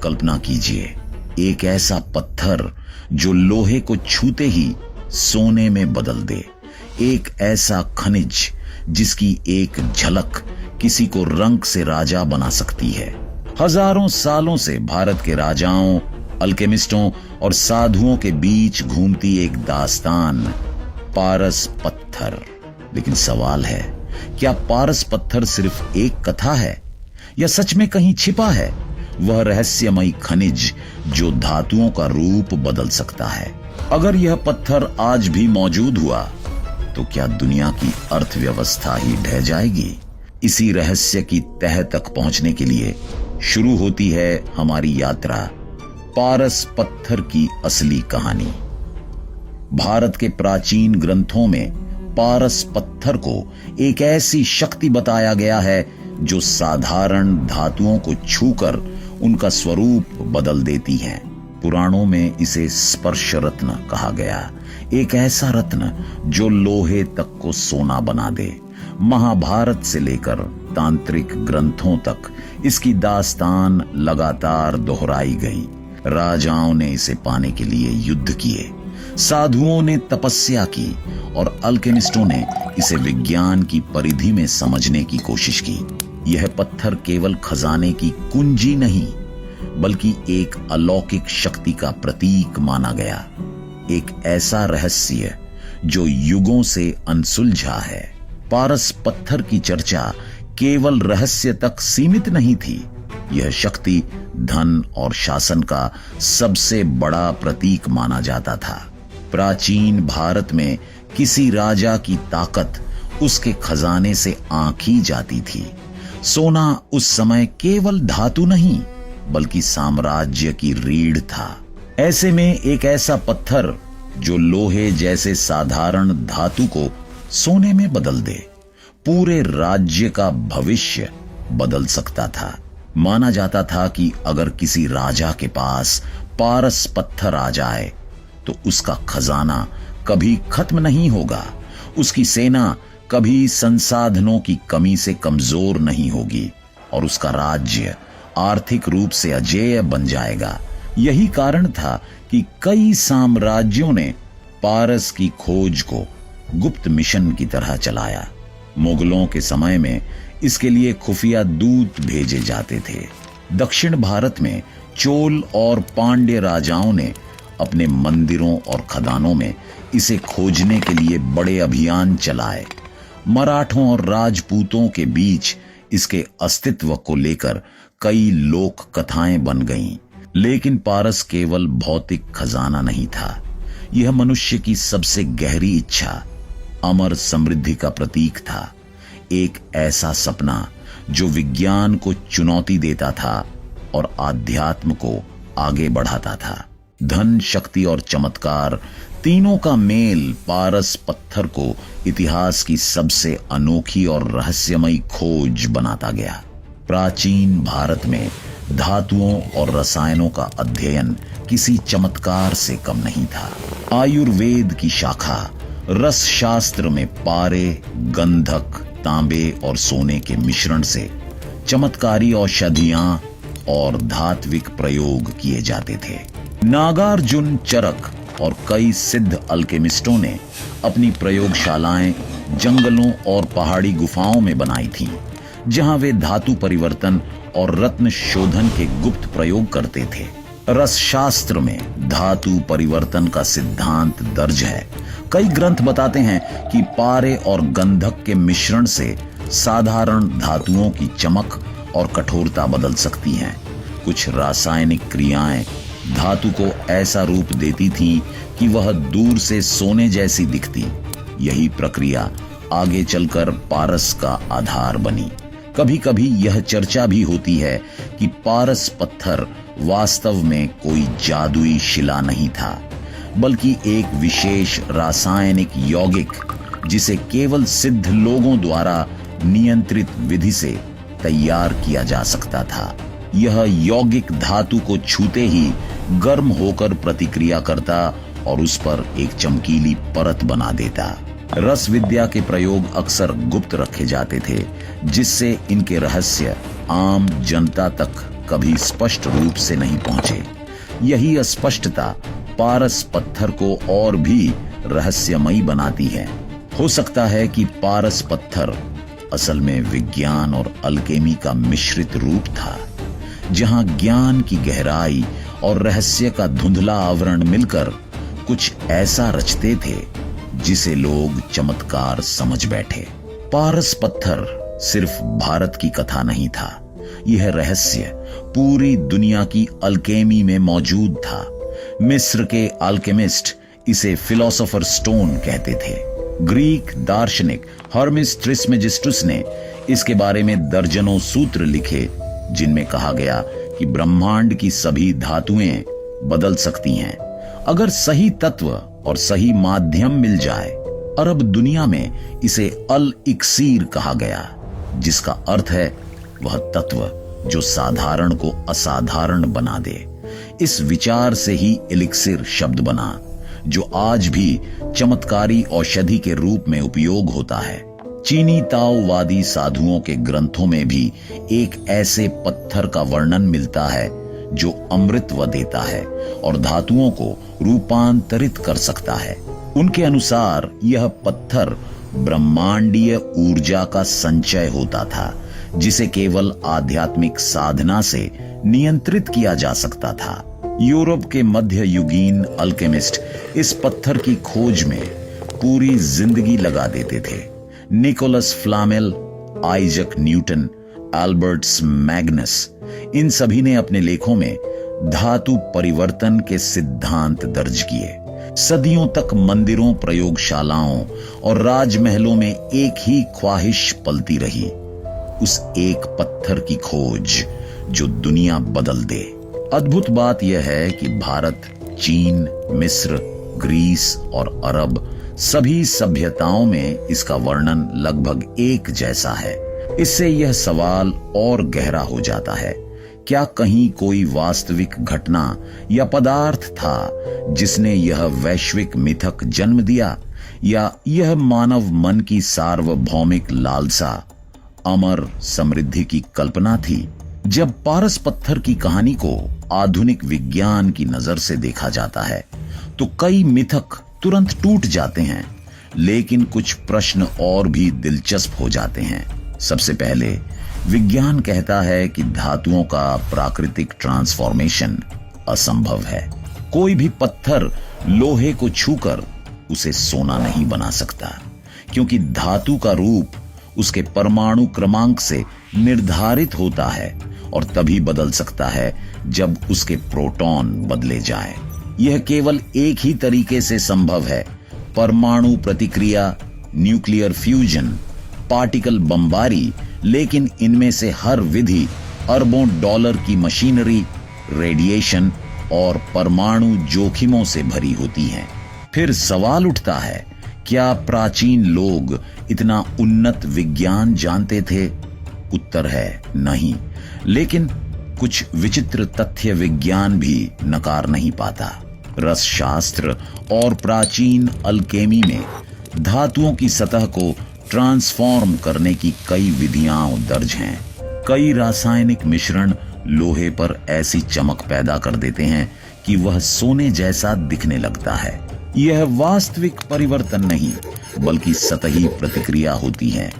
कल्पना कीजिए, एक ऐसा पत्थर जो लोहे को छूते ही सोने में बदल दे, एक ऐसा खनिज जिसकी एक झलक किसी को रंग से राजा बना सकती है। हजारों सालों से भारत के राजाओं, अल्केमिस्टों और साधुओं के बीच घूमती एक दास्तान, पारस पत्थर। लेकिन सवाल है, क्या पारस पत्थर सिर्फ एक कथा है या सच में कहीं छिपा है वह रहस्यमयी खनिज जो धातुओं का रूप बदल सकता है? अगर यह पत्थर आज भी मौजूद हुआ तो क्या दुनिया की अर्थव्यवस्था ही ढह जाएगी? इसी रहस्य की तह तक पहुंचने के लिए शुरू होती है हमारी यात्रा, पारस पत्थर की असली कहानी। भारत के प्राचीन ग्रंथों में पारस पत्थर को एक ऐसी शक्ति बताया गया है जो साधारण धातुओं को छूकर उनका स्वरूप बदल देती है। पुराणों में इसे स्पर्श रत्न कहा गया, एक ऐसा रत्न जो लोहे तक को सोना बना दे। महाभारत से लेकर तांत्रिक ग्रंथों तक इसकी दास्तान लगातार दोहराई गई। राजाओं ने इसे पाने के लिए युद्ध किए, साधुओं ने तपस्या की और अल्केमिस्टों ने इसे विज्ञान की परिधि में समझने की कोशिश की। यह पत्थर केवल खजाने की कुंजी नहीं, बल्कि एक अलौकिक शक्ति का प्रतीक माना गया, एक ऐसा रहस्य जो युगों से अनसुलझा है। पारस पत्थर की चर्चा केवल रहस्य तक सीमित नहीं थी, यह शक्ति धन और शासन का सबसे बड़ा प्रतीक माना जाता था। प्राचीन भारत में किसी राजा की ताकत उसके खजाने से आंकी जाती थी। सोना उस समय केवल धातु नहीं, बल्कि साम्राज्य की रीढ़ था। ऐसे में एक ऐसा पत्थर जो लोहे जैसे साधारण धातु को सोने में बदल दे, पूरे राज्य का भविष्य बदल सकता था। माना जाता था कि अगर किसी राजा के पास पारस पत्थर आ जाए तो उसका खजाना कभी खत्म नहीं होगा, उसकी सेना कभी संसाधनों की कमी से कमजोर नहीं होगी और उसका राज्य आर्थिक रूप से अजेय बन जाएगा। यही कारण था कि कई साम्राज्यों ने पारस की खोज को गुप्त मिशन की तरह चलाया। मुगलों के समय में इसके लिए खुफिया दूत भेजे जाते थे। दक्षिण भारत में चोल और पांड्य राजाओं ने अपने मंदिरों और खदानों में इसे खोजने के लिए बड़े अभियान चलाए। मराठों और राजपूतों के बीच इसके अस्तित्व को लेकर कई लोक कथाएं बन गईं। लेकिन पारस केवल भौतिक खजाना नहीं था, यह मनुष्य की सबसे गहरी इच्छा, अमर समृद्धि का प्रतीक था। एक ऐसा सपना जो विज्ञान को चुनौती देता था और आध्यात्म को आगे बढ़ाता था। धन, शक्ति और चमत्कार तीनों का मेल पारस पत्थर को इतिहास की सबसे अनोखी और रहस्यमयी खोज बनाता गया। प्राचीन भारत में धातुओं और रसायनों का अध्ययन किसी चमत्कार से कम नहीं था। आयुर्वेद की शाखा रस शास्त्र में पारे, गंधक, तांबे और सोने के मिश्रण से चमत्कारी औषधियां और धात्विक प्रयोग किए जाते थे। नागार्जुन, चरक और कई सिद्ध अल्केमिस्टों ने अपनी प्रयोगशालाएं जंगलों और पहाड़ी गुफाओं में बनाई थीं, जहां वे धातु परिवर्तन और रत्न शोधन के गुप्त प्रयोग करते थे। रस शास्त्र में धातु परिवर्तन का सिद्धांत दर्ज है। कई ग्रंथ बताते हैं कि पारे और गंधक के मिश्रण से साधारण धातुओं की चमक और कठोरता बदल सकती हैं। कुछ रासायनिक क्रियाएं धातु को ऐसा रूप देती थीं कि वह दूर से सोने जैसी दिखती। यही प्रक्रिया आगे चलकर पारस का आधार बनी। कभी कभी यह चर्चा भी होती है कि पारस पत्थर वास्तव में कोई जादुई शिला नहीं था, बल्कि एक विशेष रासायनिक यौगिक जिसे केवल सिद्ध लोगों द्वारा नियंत्रित विधि से तैयार किया जा सकता था। यह यौगिक धातु को छूते ही गर्म होकर प्रतिक्रिया करता और उस पर एक चमकीली परत बना देता। रस विद्या के प्रयोग अक्सर गुप्त रखे जाते थे, जिससे इनके रहस्य आम जनता तक कभी स्पष्ट रूप से नहीं पहुंचे। यही अस्पष्टता पारस पत्थर को और भी रहस्यमयी बनाती है। हो सकता है कि पारस पत्थर असल में विज्ञान और अल्केमी का मिश्रित रूप था, जहां ज्ञान की गहराई और रहस्य का धुंधला आवरण मिलकर कुछ ऐसा रचते थे जिसे लोग चमत्कार समझ बैठे। पारस पत्थर सिर्फ भारत की कथा नहीं था, यह रहस्य पूरी दुनिया की अल्केमी में मौजूद था। मिस्र के अल्केमिस्ट इसे फिलोसोफर स्टोन कहते थे। ग्रीक दार्शनिक हर्मिस ट्रिस्मेजिस्टुस ने इसके बारे में दर्जनों सूत्र लिखे, जिनमें कहा गया कि ब्रह्मांड की सभी धातुएं बदल सकती हैं अगर सही तत्व और सही माध्यम मिल जाए। अरब दुनिया में इसे अल इक्सीर कहा गया, जिसका अर्थ है वह तत्व जो साधारण को असाधारण बना दे। इस विचार से ही एलिक्सिर शब्द बना, जो आज भी चमत्कारी औषधि के रूप में उपयोग होता है। चीनी ताओवादी साधुओं के ग्रंथों में भी एक ऐसे पत्थर का वर्णन मिलता है जो अमृतत्व देता है और धातुओं को रूपांतरित कर सकता है। उनके अनुसार यह पत्थर ब्रह्मांडीय ऊर्जा का संचय होता था, जिसे केवल आध्यात्मिक साधना से नियंत्रित किया जा सकता था। यूरोप के मध्य युगीन अल्केमिस्ट इस पत्थर की खोज में पूरी जिंदगी लगा देते थे। Nicolas Flamel, Isaac Newton, Albertus Magnus, इन सभी ने अपने लेखों में धातु परिवर्तन के सिद्धांत दर्ज किए। सदियों तक मंदिरों, प्रयोगशालाओं और राजमहलों में एक ही ख्वाहिश पलती रही, उस एक पत्थर की खोज जो दुनिया बदल दे। अद्भुत बात यह है कि भारत, चीन, मिस्र, ग्रीस और अरब सभी सभ्यताओं में इसका वर्णन लगभग एक जैसा है। इससे यह सवाल और गहरा हो जाता है, क्या कहीं कोई वास्तविक घटना या पदार्थ था जिसने यह वैश्विक मिथक जन्म दिया, या यह मानव मन की सार्वभौमिक लालसा, अमर समृद्धि की कल्पना थी? जब पारस पत्थर की कहानी को आधुनिक विज्ञान की नजर से देखा जाता है तो कई मिथक तुरंत टूट जाते हैं, लेकिन कुछ प्रश्न और भी दिलचस्प हो जाते हैं। सबसे पहले, विज्ञान कहता है कि धातुओं का प्राकृतिक ट्रांसफॉर्मेशन असंभव है। कोई भी पत्थर लोहे को छूकर उसे सोना नहीं बना सकता, क्योंकि धातु का रूप उसके परमाणु क्रमांक से निर्धारित होता है और तभी बदल सकता है जब उसके प्रोटॉन बदले जाएं। यह केवल एक ही तरीके से संभव है, परमाणु प्रतिक्रिया, न्यूक्लियर फ्यूजन, पार्टिकल बमबारी, लेकिन इनमें से हर विधि अरबों डॉलर की मशीनरी, रेडिएशन और परमाणु जोखिमों से भरी होती है। फिर सवाल उठता है, क्या प्राचीन लोग इतना उन्नत विज्ञान जानते थे? उत्तर है नहीं, लेकिन कुछ विचित्र तथ्य विज्ञान भी नकार नहीं पाता। रसशास्त्र और प्राचीन अल्केमी में धातुओं की सतह को ट्रांसफॉर्म करने की कई विधियां दर्ज हैं। कई रासायनिक मिश्रण लोहे पर ऐसी चमक पैदा कर देते हैं कि वह सोने जैसा दिखने लगता है। यह वास्तविक परिवर्तन नहीं, बल्कि सतही प्रतिक्रिया होती है।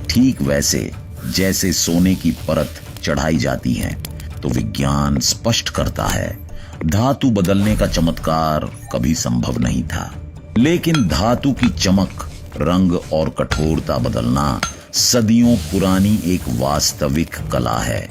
ठीक वैसे जैसे सोने की परत चढ़ाई जाती है, तो विज्ञान स्पष्ट करता है धातु बदलने का चमत्कार कभी संभव नहीं था। लेकिन धातु की चमक, रंग और कठोरता बदलना सदियों पुरानी एक वास्तविक कला है,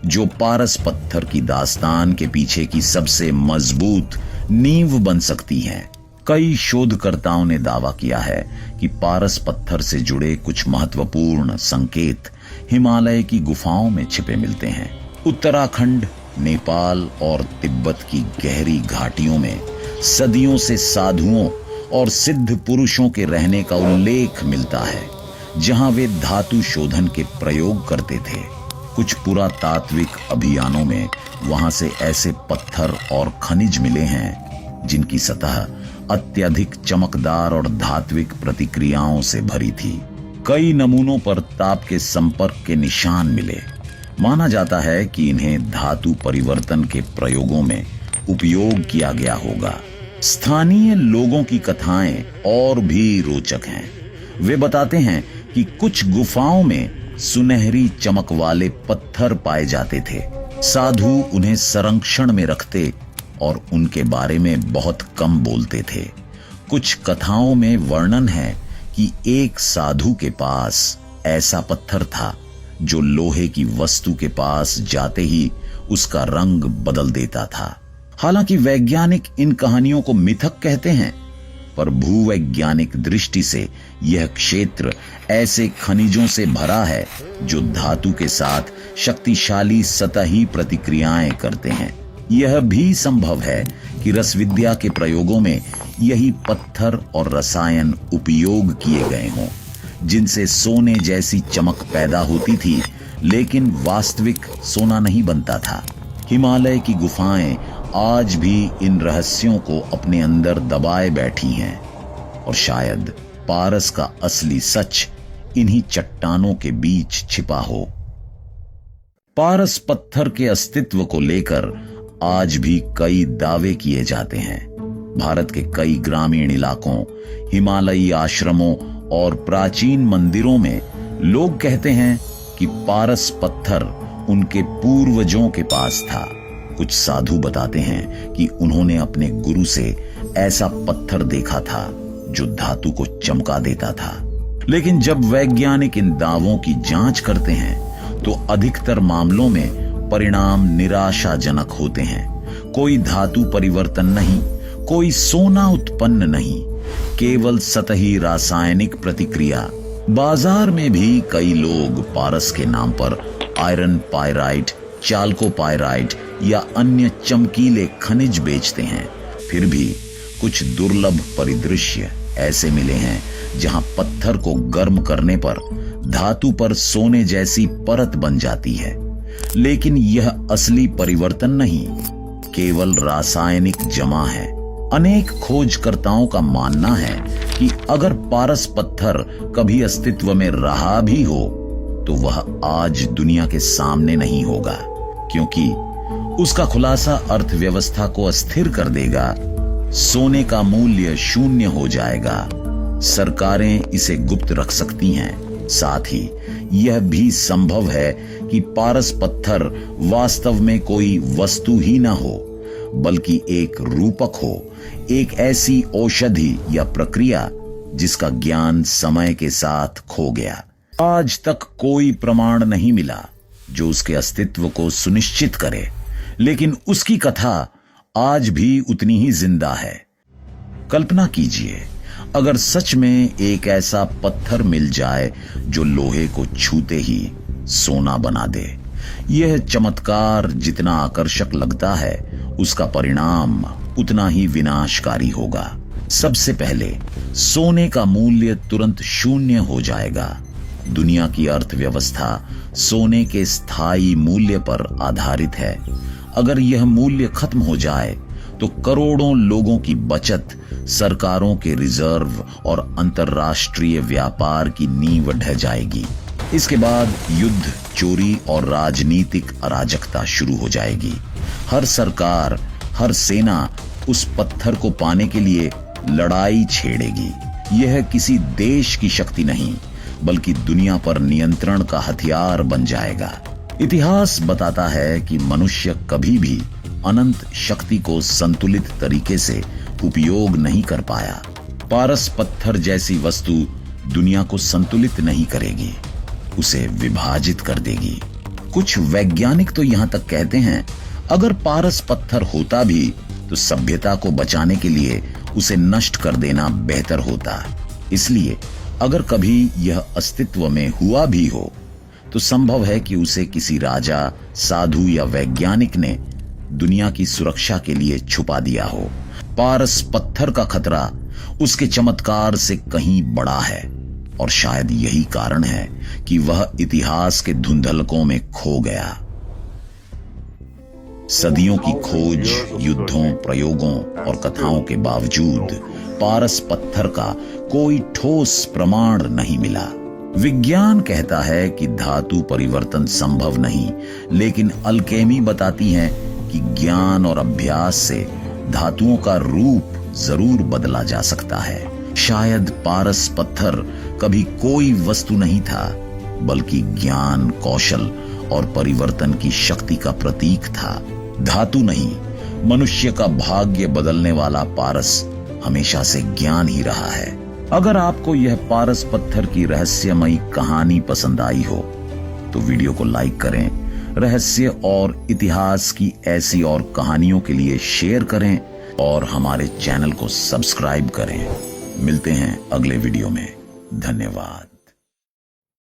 जो पारस पत्थर की दास्तान के पीछे की सबसे मजबूत नींव बन सकती है। कई शोधकर्ताओं ने दावा किया है कि पारस पत्थर से जुड़े कुछ महत्वपूर्ण संकेत हिमालय की गुफाओं में छिपे मिलते हैं। उत्तराखंड, नेपाल और तिब्बत की गहरी घाटियों में सदियों से साधुओं और सिद्ध पुरुषों के रहने का उल्लेख मिलता है, जहां वे धातु शोधन के प्रयोग करते थे। कुछ पुरातात्विक अभियानों में वहां से ऐसे पत्थर और खनिज मिले हैं जिनकी सतह अत्यधिक चमकदार और धात्विक प्रतिक्रियाओं से भरी थी। कई नमूनों पर ताप के संपर्क के निशान मिले, माना जाता है कि इन्हें धातु परिवर्तन के प्रयोगों में उपयोग किया गया होगा। स्थानीय लोगों की कथाएं और भी रोचक हैं। वे बताते हैं कि कुछ गुफाओं में सुनहरी चमक वाले पत्थर पाए जाते थे। साधु उन्हें संरक्षण में रखते और उनके बारे में बहुत कम बोलते थे। कुछ कथाओं में वर्णन है कि एक साधु के पास ऐसा पत्थर था जो लोहे की वस्तु के पास जाते ही उसका रंग बदल देता था। हालांकि वैज्ञानिक इन कहानियों को मिथक कहते हैं, पर भूवैज्ञानिक दृष्टि से यह क्षेत्र ऐसे खनिजों से भरा है जो धातु के साथ शक्तिशाली सतही प्रतिक्रियाएं करते हैं। यह भी संभव है कि रसविद्या के प्रयोगों में यही पत्थर और रसायन उपयोग किए गए हों, जिनसे सोने जैसी चमक पैदा होती थी, लेकिन वास्तविक सोना नहीं बनता था। हिमालय की गुफाएं आज भी इन रहस्यों को अपने अंदर दबाए बैठी हैं और शायद पारस का असली सच इन्हीं चट्टानों के बीच छिपा हो। पारस पत्थर के अस्तित्व को लेकर आज भी कई दावे किए जाते हैं। भारत के कई ग्रामीण इलाकों, हिमालयी आश्रमों और प्राचीन मंदिरों में लोग कहते हैं कि पारस पत्थर उनके पूर्वजों के पास था। कुछ साधु बताते हैं कि उन्होंने अपने गुरु से ऐसा पत्थर देखा था जो धातु को चमका देता था। लेकिन जब वैज्ञानिक इन दावों की जांच करते हैं तो अधिकतर मामलों में परिणाम निराशाजनक होते हैं। कोई धातु परिवर्तन नहीं, कोई सोना उत्पन्न नहीं, केवल सतही रासायनिक प्रतिक्रिया। बाजार में भी कई लोग पारस के नाम पर आयरन पायराइट, चाल्कोपायराइट या अन्य चमकीले खनिज बेचते हैं। फिर भी कुछ दुर्लभ परिदृश्य ऐसे मिले हैं जहां पत्थर को गर्म करने पर धातु पर सोने जैसी परत बन जाती है। लेकिन यह असली परिवर्तन नहीं, केवल रासायनिक जमा है। अनेक खोजकर्ताओं का मानना है कि अगर पारस पत्थर कभी अस्तित्व में रहा भी हो तो वह आज दुनिया के सामने नहीं होगा, क्योंकि उसका खुलासा अर्थव्यवस्था को अस्थिर कर देगा। सोने का मूल्य शून्य हो जाएगा। सरकारें इसे गुप्त रख सकती हैं। साथ ही यह भी संभव है कि पारस पत्थर वास्तव में कोई वस्तु ही न हो, बल्कि एक रूपक हो, एक ऐसी औषधि या प्रक्रिया जिसका ज्ञान समय के साथ खो गया। आज तक कोई प्रमाण नहीं मिला जो उसके अस्तित्व को सुनिश्चित करे, लेकिन उसकी कथा आज भी उतनी ही जिंदा है। कल्पना कीजिए, अगर सच में एक ऐसा पत्थर मिल जाए जो लोहे को छूते ही सोना बना दे। यह चमत्कार जितना आकर्षक लगता है, उसका परिणाम उतना ही विनाशकारी होगा। सबसे पहले सोने का मूल्य तुरंत शून्य हो जाएगा। दुनिया की अर्थव्यवस्था सोने के स्थायी मूल्य पर आधारित है। अगर यह मूल्य खत्म हो जाए तो करोड़ों लोगों की बचत, सरकारों के रिजर्व और अंतर्राष्ट्रीय व्यापार की नींव ढह जाएगी। इसके बाद युद्ध, चोरी और राजनीतिक अराजकता शुरू हो जाएगी। हर सरकार, हर सेना उस पत्थर को पाने के लिए लड़ाई छेड़ेगी। यह किसी देश की शक्ति नहीं, बल्कि दुनिया पर नियंत्रण का हथियार बन जाएगा। इतिहास बताता है कि मनुष्य कभी भी अनंत शक्ति को संतुलित तरीके से उपयोग नहीं कर पाया। पारस पत्थर जैसी वस्तु दुनिया को संतुलित नहीं करेगी, उसे विभाजित कर देगी। कुछ वैज्ञानिक तो यहां तक कहते हैं, अगर पारस पत्थर होता भी तो सभ्यता को बचाने के लिए उसे नष्ट कर देना बेहतर होता। इसलिए अगर कभी यह अस्तित्व में हुआ भी हो तो संभव है कि उसे किसी राजा, साधु या वैज्ञानिक ने दुनिया की सुरक्षा के लिए छुपा दिया हो। पारस पत्थर का खतरा उसके चमत्कार से कहीं बड़ा है और शायद यही कारण है कि वह इतिहास के धुंधलकों में खो गया। सदियों की खोज, युद्धों, प्रयोगों और कथाओं के बावजूद पारस पत्थर का कोई ठोस प्रमाण नहीं मिला। विज्ञान कहता है कि धातु परिवर्तन संभव नहीं, लेकिन अल्केमी बताती है कि ज्ञान और अभ्यास से धातुओं का रूप जरूर बदला जा सकता है। शायद पारस पत्थर कभी कोई वस्तु नहीं था, बल्कि ज्ञान, कौशल और परिवर्तन की शक्ति का प्रतीक था। धातु नहीं, मनुष्य का भाग्य बदलने वाला पारस हमेशा से ज्ञान ही रहा है। अगर आपको यह पारस पत्थर की रहस्यमयी कहानी पसंद आई हो तो वीडियो को लाइक करें, रहस्य और इतिहास की ऐसी और कहानियों के लिए शेयर करें और हमारे चैनल को सब्सक्राइब करें। मिलते हैं अगले वीडियो में। धन्यवाद।